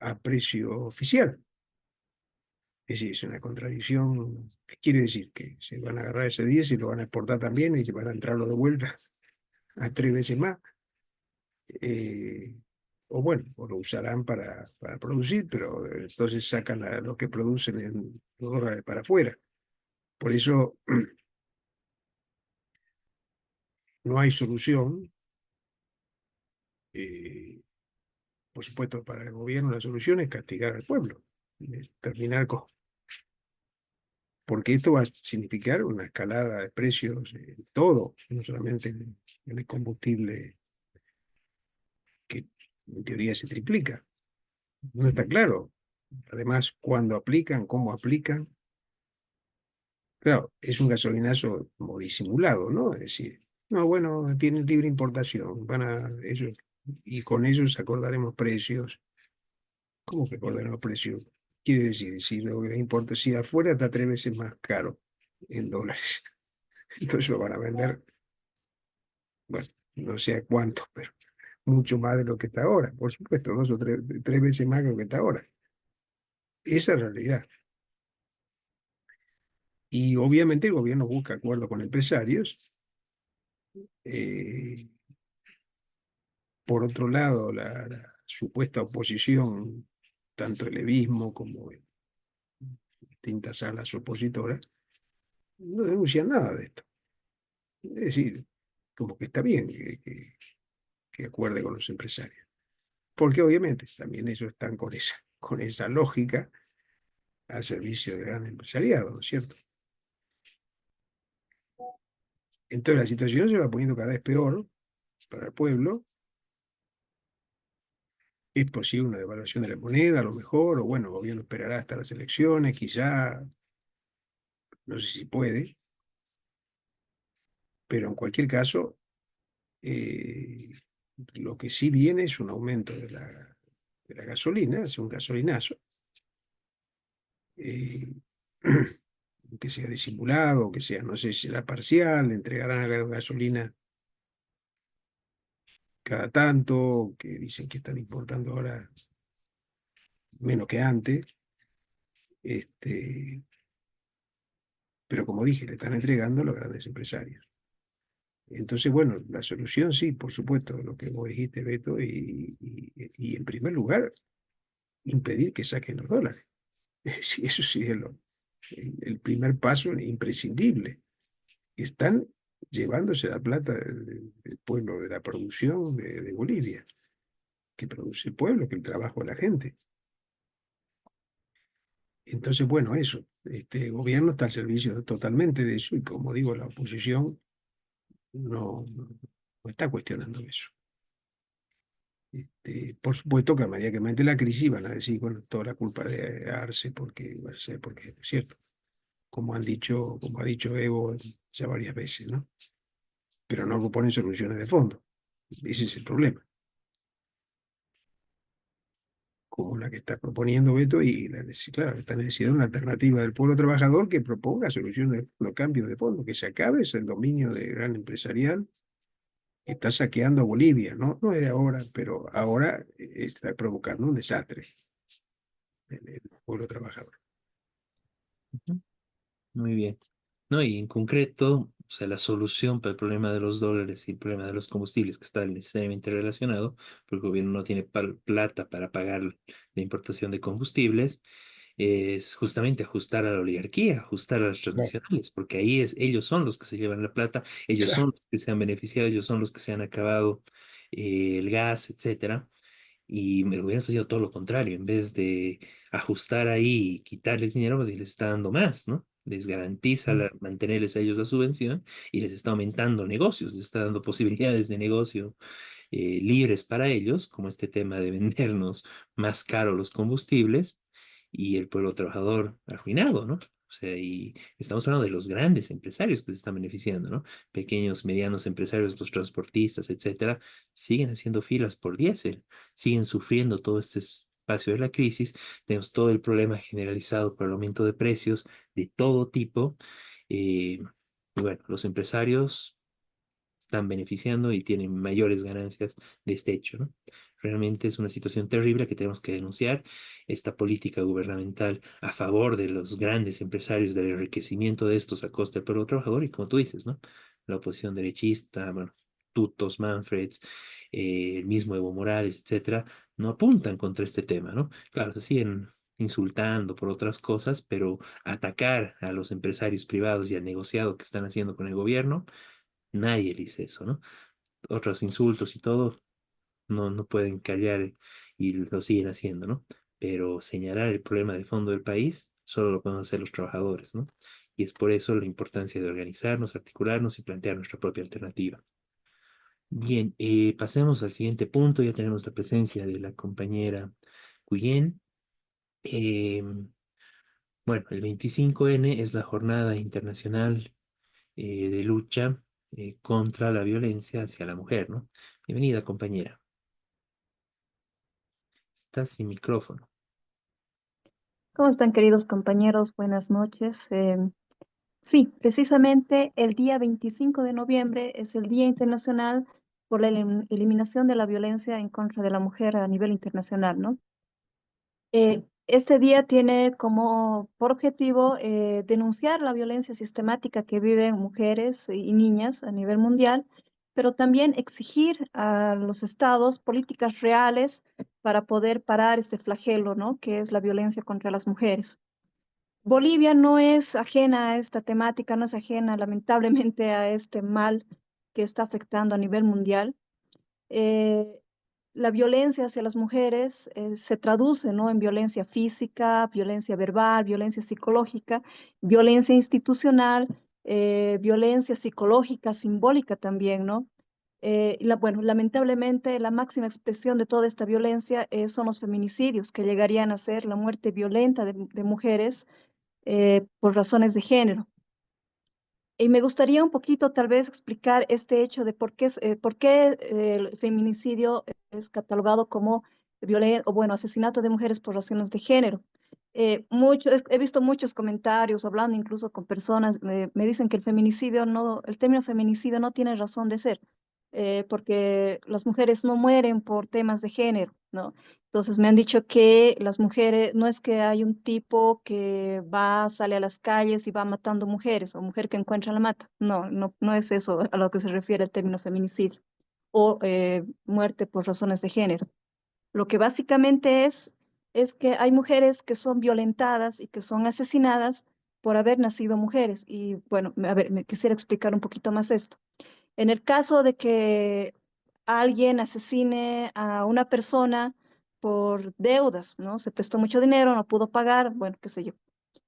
a precio oficial. Es decir, es una contradicción. ¿Qué quiere decir? Que se van a agarrar ese diésel y lo van a exportar también y se van a entrarlo de vuelta a 3 veces más. Eh, o bueno, o lo usarán para producir, pero entonces sacan lo que producen en dólares para afuera. Por eso no hay solución. eh, por supuesto, para el gobierno la solución es castigar al pueblo, terminar con... Porque esto va a significar una escalada de precios en todo, no solamente en el combustible, que en teoría se triplica. No está claro. Además, cuándo aplican, cómo aplican. Claro, es un gasolinazo como disimulado, ¿no? Es decir, no, bueno, tienen libre importación, van a eso, y con ellos acordaremos precios. ¿Cómo que acordaremos precios? Quiere decir, si lo que importa, si de afuera está 3 veces más caro en dólares, entonces lo van a vender, bueno, no sé a cuánto, pero mucho más de lo que está ahora, por supuesto, 2 o 3 veces más de lo que está ahora. Esa es la realidad. Y obviamente el gobierno busca acuerdos con empresarios. eh, Por otro lado, la supuesta oposición, tanto el levismo como distintas alas opositoras, no denuncian nada de esto. Es decir, como que está bien que acuerde con los empresarios. Porque obviamente también ellos están con esa lógica al servicio del gran empresariado, ¿no es cierto? Entonces la situación se va poniendo cada vez peor para el pueblo. Es posible una devaluación de la moneda, a lo mejor, o bueno, el gobierno esperará hasta las elecciones, quizá, no sé si puede, pero en cualquier caso, eh, lo que sí viene es un aumento de la gasolina, hace un gasolinazo, eh, que sea disimulado, que sea, no sé si será parcial, entregarán gasolina cada tanto, que dicen que están importando ahora menos que antes, este, pero como dije, le están entregando a los grandes empresarios. Entonces, bueno, la solución sí, por supuesto, lo que vos dijiste, Beto, y en primer lugar, impedir que saquen los dólares. Sí, eso sí es el primer paso imprescindible. Están llevándose la plata del pueblo, de la producción de Bolivia, que produce el pueblo, que el trabajo de la gente. Entonces, bueno, eso, este gobierno está al servicio totalmente de eso y como digo, la oposición no está cuestionando eso. Por supuesto que a medida que aumente la crisis van a decir, bueno, toda la culpa de Arce, porque, no sé, porque es cierto, como ha dicho Evo ya varias veces, ¿no? Pero no proponen soluciones de fondo. Ese es el problema. Como la que está proponiendo Beto y claro, esta necesidad de una alternativa del pueblo trabajador que proponga soluciones de fondo, cambios de fondo, que se acabe ese dominio de gran empresarial que está saqueando a Bolivia, ¿no? No es de ahora, pero ahora está provocando un desastre en el pueblo trabajador. Ujú. Muy bien. No, y en concreto, o sea, la solución para el problema de los dólares y el problema de los combustibles, que está necesariamente relacionado, porque el gobierno no tiene plata para pagar la importación de combustibles, es justamente ajustar a la oligarquía, ajustar a las Claro, transnacionales, porque ahí ellos son los que se llevan la plata, ellos claro. son los que se han beneficiado, ellos son los que se han acabado el gas, etcétera. Y el gobierno está haciendo todo lo contrario, en vez de ajustar ahí y quitarles dinero, pues les está dando más, ¿no? Les garantiza mantenerles a ellos la subvención y les está aumentando negocios, les está dando posibilidades de negocio libres para ellos, como este tema de vendernos más caro los combustibles y el pueblo trabajador arruinado, ¿no? O sea, y estamos hablando de los grandes empresarios que se están beneficiando, ¿no? Pequeños, medianos empresarios, los transportistas, etcétera, siguen haciendo filas por diésel, siguen sufriendo todo este espacio de la crisis. Tenemos todo el problema generalizado por el aumento de precios de todo tipo. Y bueno, los empresarios están beneficiando y tienen mayores ganancias de este hecho, ¿no? Realmente es una situación terrible que tenemos que denunciar. Esta política gubernamental a favor de los grandes empresarios, del enriquecimiento de estos a costa del pueblo trabajador, y como tú dices, ¿no? La oposición derechista, bueno, Tutos, Manfreds, el mismo Evo Morales, etcétera, no apuntan contra este tema, ¿no? Claro, se siguen insultando por otras cosas, pero atacar a los empresarios privados y al negociado que están haciendo con el gobierno, nadie dice eso, ¿no? Otros insultos y todo no pueden callar y lo siguen haciendo, ¿no? Pero señalar el problema de fondo del país solo lo pueden hacer los trabajadores, ¿no? Y es por eso la importancia de organizarnos, articularnos y plantear nuestra propia alternativa. Bien, pasemos al siguiente punto. Ya tenemos la presencia de la compañera Cuyen. Eh, bueno, el 25N es la Jornada Internacional de lucha contra la violencia hacia la mujer, ¿no? Bienvenida, compañera. Estás sin micrófono. ¿Cómo están, queridos compañeros? Buenas noches. Sí, precisamente el día 25 de noviembre es el Día Internacional por la Eliminación de la Violencia en contra de la Mujer a nivel internacional, ¿no? Este día tiene como por objetivo denunciar la violencia sistemática que viven mujeres y niñas a nivel mundial, pero también exigir a los estados políticas reales para poder parar este flagelo, ¿no? Que es la violencia contra las mujeres. Bolivia no es ajena a esta temática, no es ajena lamentablemente a este mal que está afectando a nivel mundial. Eh, la violencia hacia las mujeres se traduce, ¿no? En violencia física, violencia verbal, violencia psicológica, violencia institucional, violencia psicológica, simbólica también, ¿no? Bueno, lamentablemente la máxima expresión de toda esta violencia son los feminicidios, que llegarían a ser la muerte violenta de mujeres por razones de género. Y me gustaría un poquito tal vez explicar este hecho de por qué el feminicidio es catalogado como o bueno, asesinato de mujeres por razones de género. He visto muchos comentarios, hablando incluso con personas, me dicen que el término feminicidio no tiene razón de ser, porque las mujeres no mueren por temas de género, ¿no? Entonces me han dicho que las mujeres, no es que hay un tipo que sale a las calles y va matando mujeres, o mujer que encuentra la mata. No, no es eso a lo que se refiere el término feminicidio, o muerte por razones de género. Lo que básicamente es que hay mujeres que son violentadas y que son asesinadas por haber nacido mujeres. Y bueno, a ver, me quisiera explicar un poquito más esto. En el caso de que alguien asesine a una persona por deudas, ¿no? Se prestó mucho dinero, no pudo pagar, bueno, qué sé yo,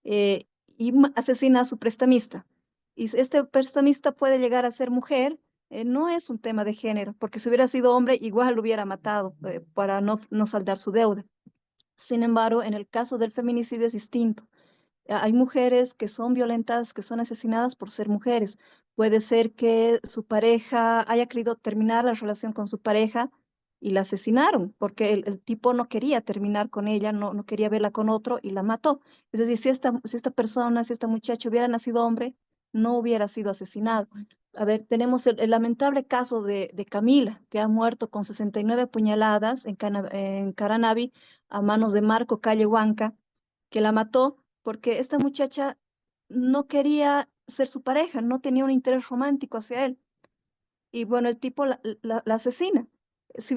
eh, y asesina a su prestamista. Y si este prestamista puede llegar a ser mujer, no es un tema de género, porque si hubiera sido hombre, igual lo hubiera matado, para no saldar su deuda. Sin embargo, en el caso del feminicidio es distinto. Hay mujeres que son violentadas, que son asesinadas por ser mujeres. Puede ser que su pareja haya querido terminar la relación con su pareja y la asesinaron, porque el tipo no quería terminar con ella, no quería verla con otro y la mató. Es decir, si esta persona, si esta muchacha hubiera nacido hombre, no hubiera sido asesinado. A ver, tenemos el lamentable caso de Camila, que ha muerto con 69 puñaladas en Caranavi a manos de Marco Calle Huanca, que la mató porque esta muchacha no quería ser su pareja, no tenía un interés romántico hacia él. Y bueno, el tipo la asesina. Si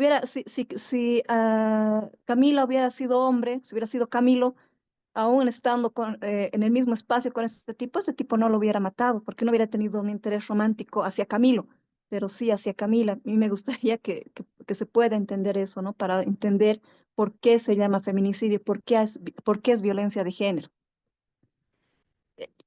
Camila hubiera sido hombre, si hubiera sido Camilo, aún estando en el mismo espacio con este tipo no lo hubiera matado, porque no hubiera tenido un interés romántico hacia Camilo, pero sí hacia Camila. A mí me gustaría que se pueda entender eso, ¿no? Para entender por qué se llama feminicidio, por qué es violencia de género.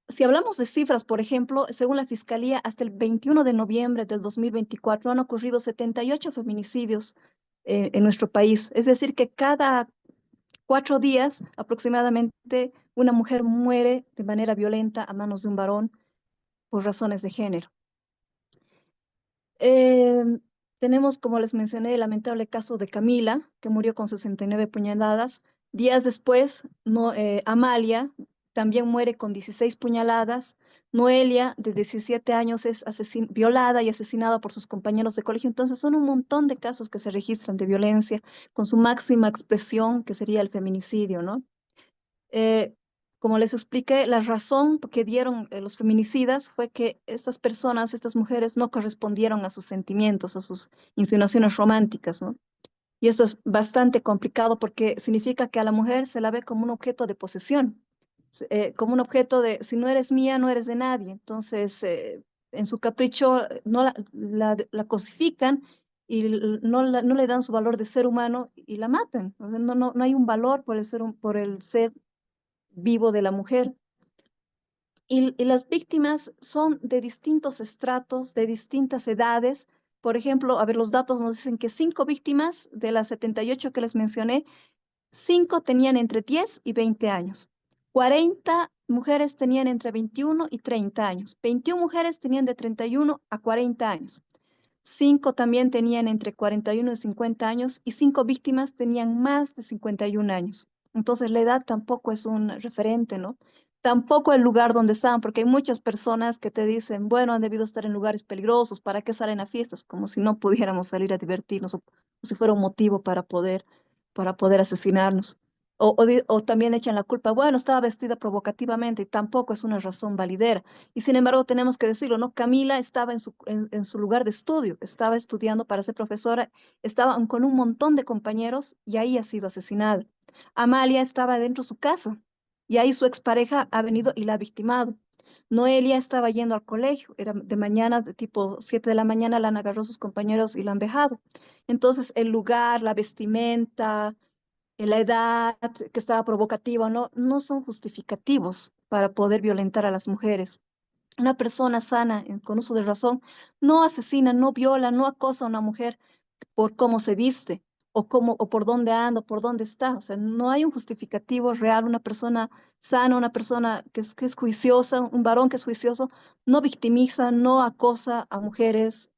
Si hablamos de cifras, por ejemplo, según la Fiscalía, hasta el 21 de noviembre del 2024 han ocurrido 78 feminicidios en nuestro país. Es decir, que cada 4 días aproximadamente una mujer muere de manera violenta a manos de un varón por razones de género. Em, Tenemos, como les mencioné, el lamentable caso de Camila, que murió con 69 puñaladas. Días después, Amalia también muere con 16 puñaladas. Noelia, de 17 años, es violada y asesinada por sus compañeros de colegio. Entonces, son un montón de casos que se registran de violencia con su máxima expresión, que sería el feminicidio, ¿no? Eh, Como les expliqué, la razón que dieron los feminicidas fue que estas personas, estas mujeres, no correspondieron a sus sentimientos, a sus insinuaciones románticas, ¿no? Y esto es bastante complicado porque significa que a la mujer se la ve como un objeto de posesión, como un objeto de, si no eres mía, no eres de nadie. Entonces, en su capricho, no la cosifican y no le dan su valor de ser humano y la matan. O sea, no hay un valor por el ser vivo de la mujer. Y las víctimas son de distintos estratos, de distintas edades. Por ejemplo, a ver, los datos nos dicen que 5 víctimas de las 78 que les mencioné, 5 tenían entre 10 y 20 años. 40 mujeres tenían entre 21 y 30 años. 21 mujeres tenían de 31 a 40 años. 5 también tenían entre 41 y 50 años y 5 víctimas tenían más de 51 años. Entonces la edad tampoco es un referente, ¿no? Tampoco el lugar donde estaban, porque hay muchas personas que te dicen, bueno, han debido estar en lugares peligrosos, ¿para qué salen a fiestas? Como si no pudiéramos salir a divertirnos o si fuera un motivo para poder asesinarnos. O también echan la culpa, bueno, estaba vestida provocativamente y tampoco es una razón validera. Y sin embargo, tenemos que decirlo, ¿no? Camila estaba en su lugar de estudio, estaba estudiando para ser profesora, estaba con un montón de compañeros y ahí ha sido asesinada. Amalia estaba dentro de su casa y ahí su expareja ha venido y la ha victimado. Noelia estaba yendo al colegio, era de mañana, de tipo 7 de la mañana, la han agarrado sus compañeros y la han vejado. Entonces, el lugar, la vestimenta, la edad que estaba provocativa, no son justificativos para poder violentar a las mujeres. Una persona sana, con uso de razón, no asesina, no viola, no acosa a una mujer por cómo se viste o por dónde anda, o por dónde está. O sea, no hay un justificativo real. Una persona sana, una persona que es juiciosa, un varón que es juicioso, no victimiza, no acosa a mujeres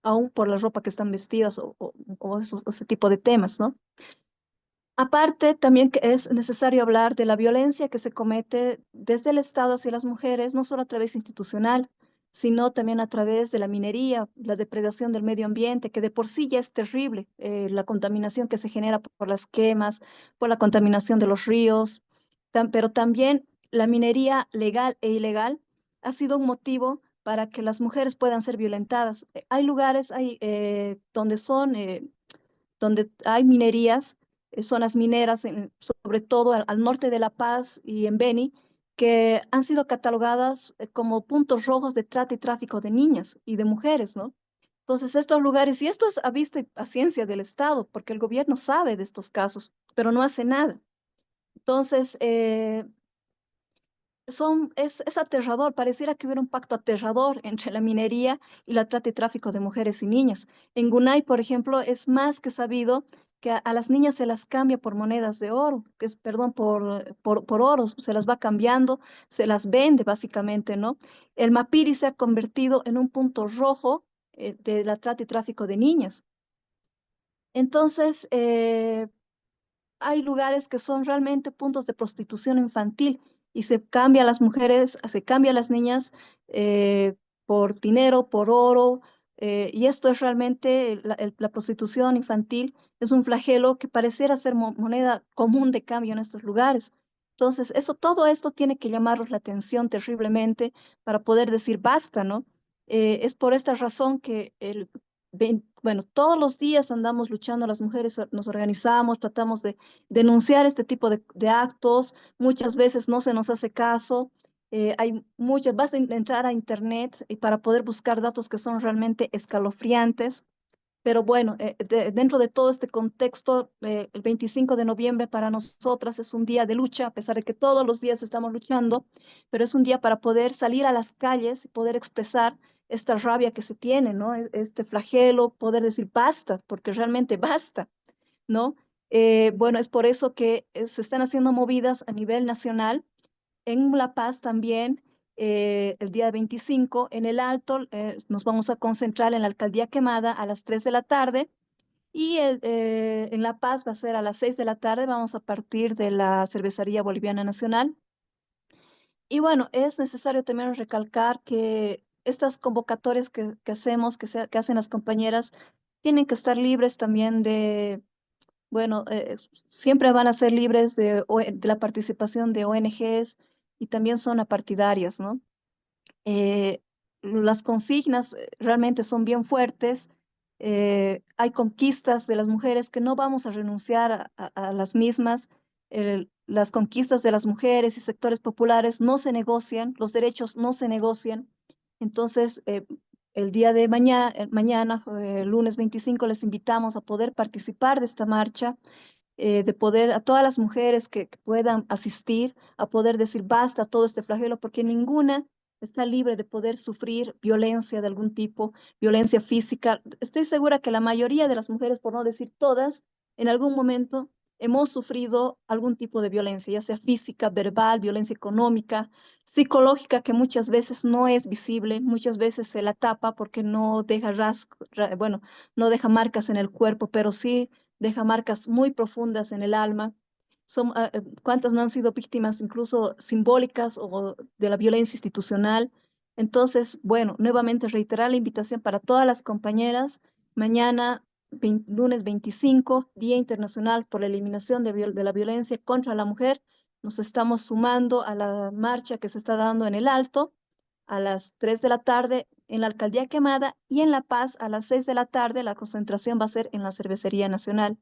aún por la ropa que están vestidas o ese tipo de temas, ¿no? Aparte, también que es necesario hablar de la violencia que se comete desde el Estado hacia las mujeres, no solo a través institucional, sino también a través de la minería, la depredación del medio ambiente, que de por sí ya es terrible, la contaminación que se genera por las quemas, por la contaminación de los ríos, pero también la minería legal e ilegal ha sido un motivo para que las mujeres puedan ser violentadas. Hay lugares donde hay minerías, zonas mineras, sobre todo al norte de La Paz y en Beni, que han sido catalogadas como puntos rojos de trata y tráfico de niñas y de mujeres, ¿no? Entonces, estos lugares, y esto es a vista y a ciencia del Estado, porque el gobierno sabe de estos casos, pero no hace nada. Entonces, es aterrador, pareciera que hubiera un pacto aterrador entre la minería y la trata y tráfico de mujeres y niñas. En Gunay, por ejemplo, es más que sabido que a las niñas se las cambia por monedas de oro, que es, perdón, por oro, se las va cambiando, se las vende básicamente, ¿no? El Mapiri se ha convertido en un punto rojo de la trata y tráfico de niñas. Entonces, hay lugares que son realmente puntos de prostitución infantil y se cambia a las mujeres, se cambia a las niñas por dinero, por oro, y esto es realmente la prostitución infantil, es un flagelo que pareciera ser moneda común de cambio en estos lugares. Entonces, todo esto tiene que llamarnos la atención terriblemente para poder decir basta, ¿no? Es por esta razón que bueno, todos los días andamos luchando, las mujeres nos organizamos, tratamos de denunciar este tipo de actos, muchas veces no se nos hace caso, basta entrar a internet y para poder buscar datos que son realmente escalofriantes, pero bueno, dentro de todo este contexto, el 25 de noviembre para nosotras es un día de lucha, a pesar de que todos los días estamos luchando, pero es un día para poder salir a las calles y poder expresar esta rabia que se tiene, ¿no? Este flagelo, poder decir basta, porque realmente basta, ¿no? Bueno, es por eso que se están haciendo movidas a nivel nacional. En La Paz también, el día 25, en el Alto, nos vamos a concentrar en la Alcaldía Quemada a las 3 de la tarde y en La Paz va a ser a las 6 de la tarde, vamos a partir de la Cervecería Boliviana Nacional. Y bueno, es necesario también recalcar que estas convocatorias que hacemos, que hacen las compañeras, tienen que estar libres también bueno, siempre van a ser libres de la participación de ONGs y también son apartidarias, ¿no? eh, las consignas realmente son bien fuertes. Hay conquistas de las mujeres que no vamos a renunciar a las mismas. Las conquistas de las mujeres y sectores populares no se negocian, los derechos no se negocian. Entonces, el día de mañana, lunes 25, les invitamos a poder participar de esta marcha, de poder a todas las mujeres que puedan asistir, a poder decir basta a todo este flagelo, porque ninguna está libre de poder sufrir violencia de algún tipo, violencia física. Estoy segura que la mayoría de las mujeres, por no decir todas, en algún momento hemos sufrido algún tipo de violencia, ya sea física, verbal, violencia económica, psicológica, que muchas veces no es visible, muchas veces se la tapa porque no deja bueno, no deja marcas en el cuerpo, pero sí deja marcas muy profundas en el alma. ¿Cuántas no han sido víctimas incluso simbólicas o de la violencia institucional? Entonces, bueno, nuevamente reiterar la invitación para todas las compañeras. Mañana, lunes 25, Día Internacional por la Eliminación de la Violencia contra la Mujer. Nos estamos sumando a la marcha que se está dando en el Alto a las 3 de la tarde en la Alcaldía Quemada y en La Paz a las 6 de la tarde. La concentración va a ser en la Cervecería Nacional.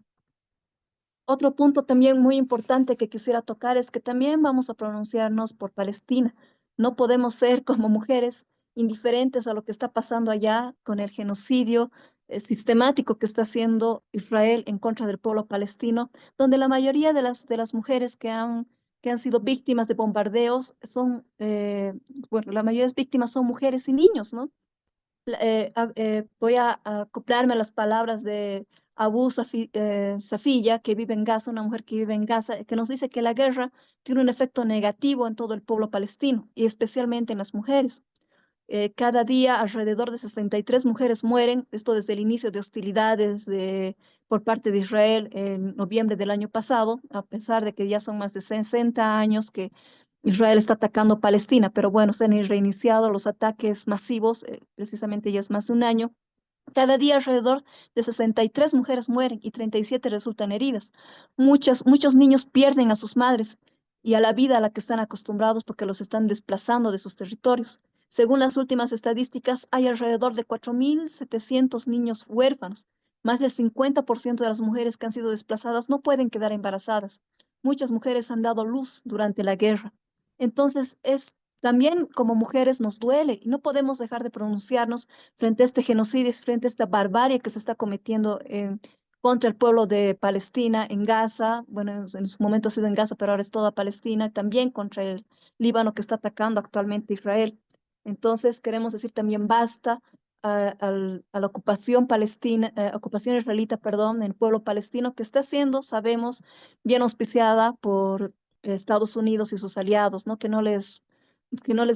Otro punto también muy importante que quisiera tocar es que también vamos a pronunciarnos por Palestina. No podemos ser como mujeres indiferentes a lo que está pasando allá con el genocidio sistemático que está haciendo Israel en contra del pueblo palestino, donde la mayoría de las mujeres que han sido víctimas de bombardeos bueno, la mayoría de las víctimas son mujeres y niños, ¿no? Voy a acoplarme a las palabras de Safiya, que vive en Gaza, una mujer que vive en Gaza, que nos dice que la guerra tiene un efecto negativo en todo el pueblo palestino y especialmente en las mujeres. Cada día alrededor de 63 mujeres mueren, esto desde el inicio de hostilidades por parte de Israel en noviembre del año pasado, a pesar de que ya son más de 60 años que Israel está atacando Palestina, pero bueno, se han reiniciado los ataques masivos, precisamente ya es más de un año. Cada día alrededor de 63 mujeres mueren y 37 resultan heridas. Muchos niños pierden a sus madres y a la vida a la que están acostumbrados porque los están desplazando de sus territorios. Según las últimas estadísticas, hay alrededor de 4.700 niños huérfanos. Más del 50% de las mujeres que han sido desplazadas no pueden quedar embarazadas. Muchas mujeres han dado luz durante la guerra. Entonces, también como mujeres nos duele y no podemos dejar de pronunciarnos frente a este genocidio, frente a esta barbarie que se está cometiendo contra el pueblo de Palestina en Gaza. Bueno, en su momento ha sido en Gaza, pero ahora es toda Palestina, también contra el Líbano que está atacando actualmente Israel. Entonces, queremos decir también basta a la ocupación palestina, ocupación israelita, perdón, en el pueblo palestino que está siendo, sabemos, bien auspiciada por Estados Unidos y sus aliados, ¿no? Que no les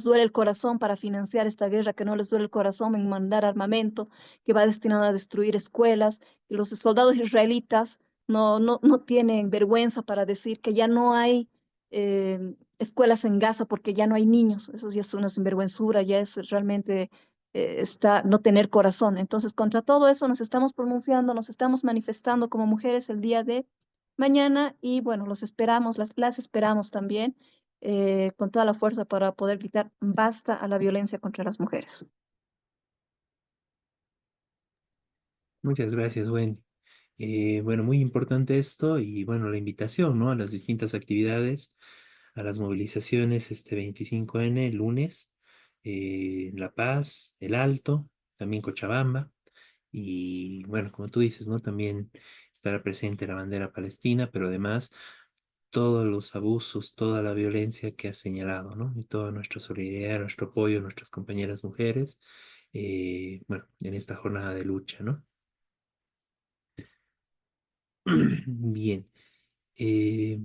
duele el corazón para financiar esta guerra, que no les duele el corazón en mandar armamento, que va destinado a destruir escuelas. Y los soldados israelitas no tienen vergüenza para decir que ya no hay escuelas en Gaza porque ya no hay niños. Eso ya es una sinvergüenzura, ya es realmente no tener corazón. Entonces, contra todo eso nos estamos pronunciando, nos estamos manifestando como mujeres el día de mañana y bueno, los esperamos, las esperamos también con toda la fuerza para poder gritar basta a la violencia contra las mujeres. Muchas gracias, Wendy. Bueno, muy importante esto y bueno, la invitación, ¿no? A las distintas actividades, a las movilizaciones este 25N, lunes, en La Paz, El Alto, también Cochabamba. Y bueno, como tú dices, ¿no? También estará presente la bandera palestina, pero además todos los abusos, toda la violencia que has señalado, ¿no? Y toda nuestra solidaridad, nuestro apoyo a nuestras compañeras mujeres, bueno, en esta jornada de lucha, ¿no? Bien, eh,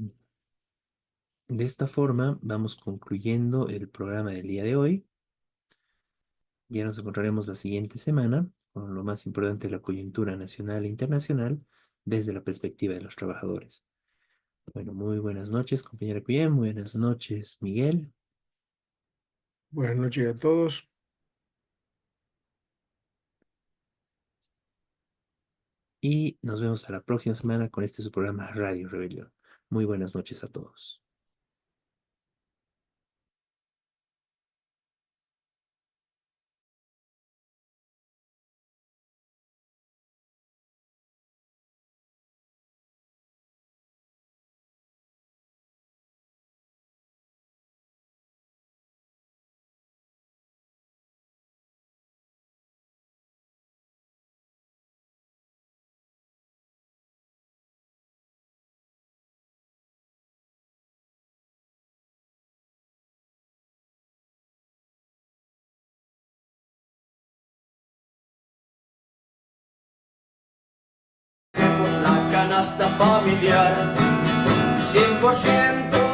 de esta forma vamos concluyendo el programa del día de hoy. Ya nos encontraremos la siguiente semana con lo más importante de la coyuntura nacional e internacional desde la perspectiva de los trabajadores. Bueno, muy buenas noches, compañera Cuyem, buenas noches, Miguel, Buenas noches a todos. y nos vemos a la próxima semana con este su programa Radio Rebelión. Muy buenas noches a todos. La canasta familiar, 100%